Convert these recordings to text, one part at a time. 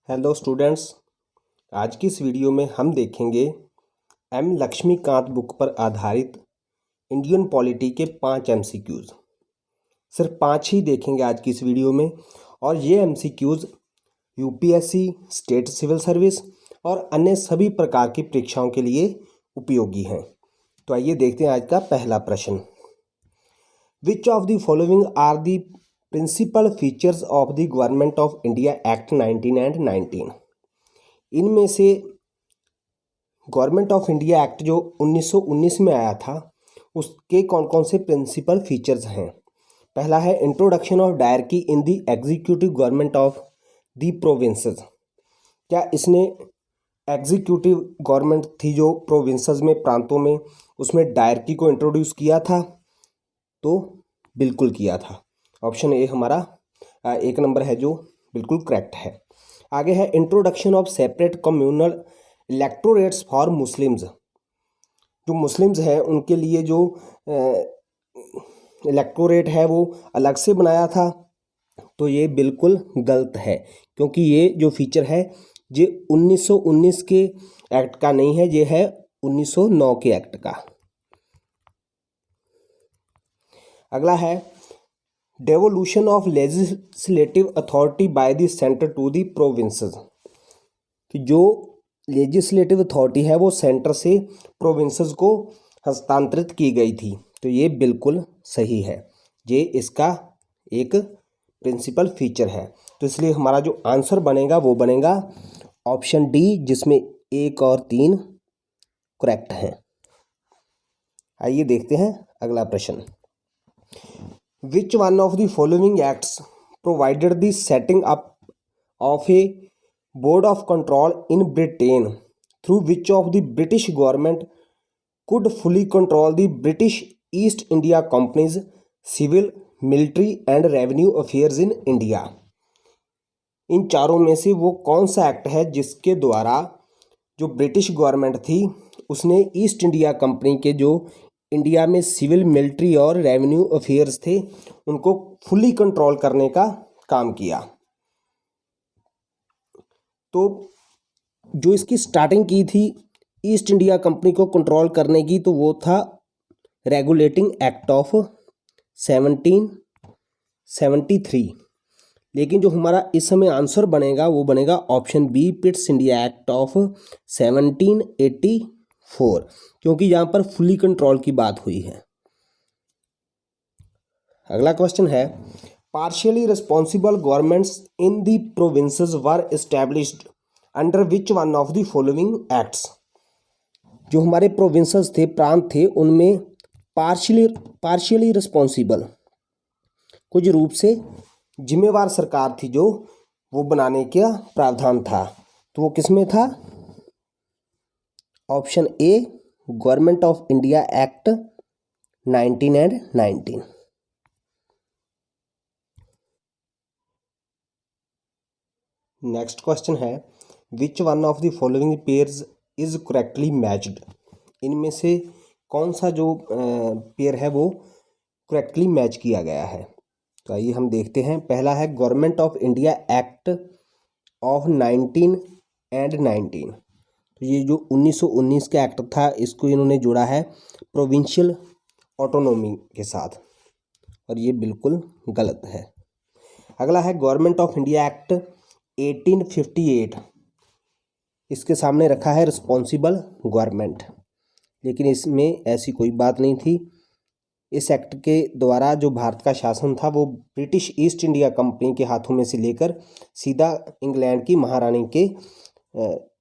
Hello students, आज की इस वीडियो में हम देखेंगे एम लक्ष्मीकांत बुक पर आधारित इंडियन पॉलिटी के 5 एमसीक्यूज़। सिर्फ 5 ही देखेंगे आज की इस वीडियो में और ये MCQs UPSC, state civil service और अन्य सभी प्रकार की परीक्षाओं के लिए उपयोगी हैं। तो आइए देखते हैं आज का पहला प्रश्न। Which of the following are the principal features of the government of India act 1919। इनमें से गवर्नमेंट ऑफ इंडिया एक्ट जो 1919 में आया था उसके कौन कौन से प्रिंसिपल फीचर्स हैं। पहला है introduction of dyarchy in the executive government of the provinces. क्या इसने एग्जीक्यूटिव गवर्नमेंट थी जो प्रोविंसेस में, प्रांतों में, उसमें डायरकी को इंट्रोड्यूस किया था? तो बिल्कुल किया था। ऑप्शन ए हमारा 1 नंबर है जो बिल्कुल करेक्ट है। आगे है introduction of separate communal electorates for Muslims. जो मुस्लिम्स हैं उनके लिए जो इलेक्टोरेट है वो अलग से बनाया था। तो ये बिल्कुल गलत है, क्योंकि ये जो फीचर है ये 1919 के एक्ट का नहीं है, ये है 1909 के एक्ट का। अगला है devolution of legislative authority by the centre to the provinces. कि जो लेजिस्लेटिव अथॉरिटी है वो सेंटर से प्रोविंसेस को हस्तांतरित की गई थी। तो ये बिल्कुल सही है, ये इसका एक प्रिंसिपल फीचर है। तो इसलिए हमारा जो आंसर बनेगा वो बनेगा ऑप्शन डी, जिसमें 1 और 3 करेक्ट हैं। आइए देखते हैं अगला प्रश्न। Which one of the following acts provided the setting up of a board of control in Britain through which of the British government could fully control the British East India Company's civil, military and revenue affairs in India? इन चारों में से वो कौन सा act है जिसके द्वारा जो ब्रिटिश गवर्नमेंट थी उसने ईस्ट इंडिया कंपनी के जो इंडिया में सिविल, मिलिट्री और रेवेन्यू अफेयर्स थे उनको फुली कंट्रोल करने का काम किया? तो जो इसकी स्टार्टिंग की थी ईस्ट इंडिया कंपनी को कंट्रोल करने की, तो वो था रेगुलेटिंग एक्ट ऑफ 1773। लेकिन जो हमारा इस समय आंसर बनेगा वो बनेगा option B, Pitt's India act of 1784, क्योंकि यहाँ पर फुली कंट्रोल की बात हुई है। अगला क्वेश्चन है partially responsible governments in the provinces were established under which one of the following acts. जो हमारे प्रोविंसेस थे, प्रांत थे, उनमें पार्शियली रिस्पॉन्सिबल कुछ रूप से जिम्मेवार सरकार थी जो वो बनाने का प्रावधान था। तो वो किसमें था? Option A, government of India act 1919। Next question है which one of the following pairs is correctly matched. इनमें से कौन सा जो पेयर है वो करेक्टली मैच किया गया है? तो आइए हम देखते हैं। पहला है government of India act of 1919। तो ये जो 1919 का एक्ट था इसको इन्होंने जोड़ा है प्रोविंशियल ऑटोनॉमी के साथ, और ये बिल्कुल गलत है। अगला है गवर्नमेंट ऑफ इंडिया एक्ट 1858। इसके सामने रखा है रिस्पॉन्सिबल गवर्नमेंट, लेकिन इसमें ऐसी कोई बात नहीं थी। इस एक्ट के द्वारा जो भारत का शासन था वो ब्रिटिश ईस्ट इंडिया कंपनी के हाथों में से लेकर सीधा इंग्लैंड की महारानी के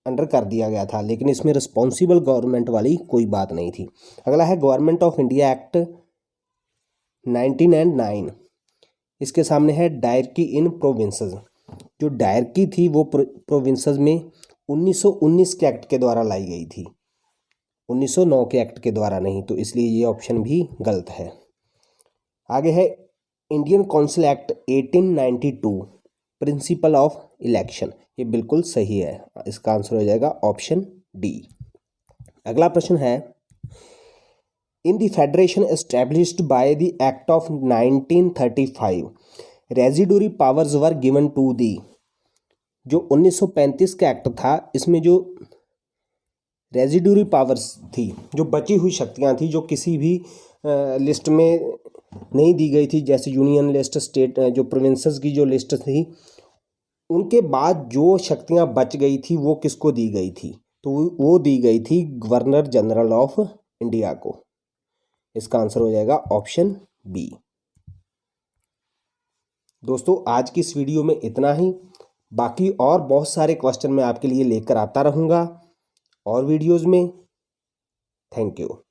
अंडर कर दिया गया था, लेकिन इसमें रिस्पॉन्सिबल गवर्नमेंट वाली कोई बात नहीं थी। अगला है गवर्नमेंट ऑफ इंडिया एक्ट 1909। इसके सामने है डायरकी इन प्रोविंसेस। जो डायरकी थी वो प्रोविंसेस में 1919 के एक्ट के द्वारा लाई गई थी, 1909 के एक्ट के द्वारा नहीं। तो इसलिए ये ऑप्शन भी गलत है। आगे है Indian council act 1892, principle of election. ये बिल्कुल सही है, इसका आंसर हो जाएगा ऑप्शन डी। अगला प्रश्न है in the federation established by the act of 1935 residuary powers were given to the. जो 1935 का एक्ट था, इसमें जो रेजिडुअरी पावर्स थी, जो बची हुई शक्तियां थी, जो किसी भी लिस्ट में नहीं दी गई थी, जैसे यूनियन लिस्ट, स्टेट जो प्रोविंसेस की जो लिस्ट थी, उनके बाद जो शक्तियां बच गई थी वो किसको दी गई थी? तो वो दी गई थी गवर्नर जनरल ऑफ इंडिया को। इसका आंसर हो जाएगा ऑप्शन बी। दोस्तों, आज की इस वीडियो में इतना ही। बाकी और बहुत सारे क्वेश्चन मैं आपके लिए लेकर आता रहूँगा और वीडियोज़ में। Thank you.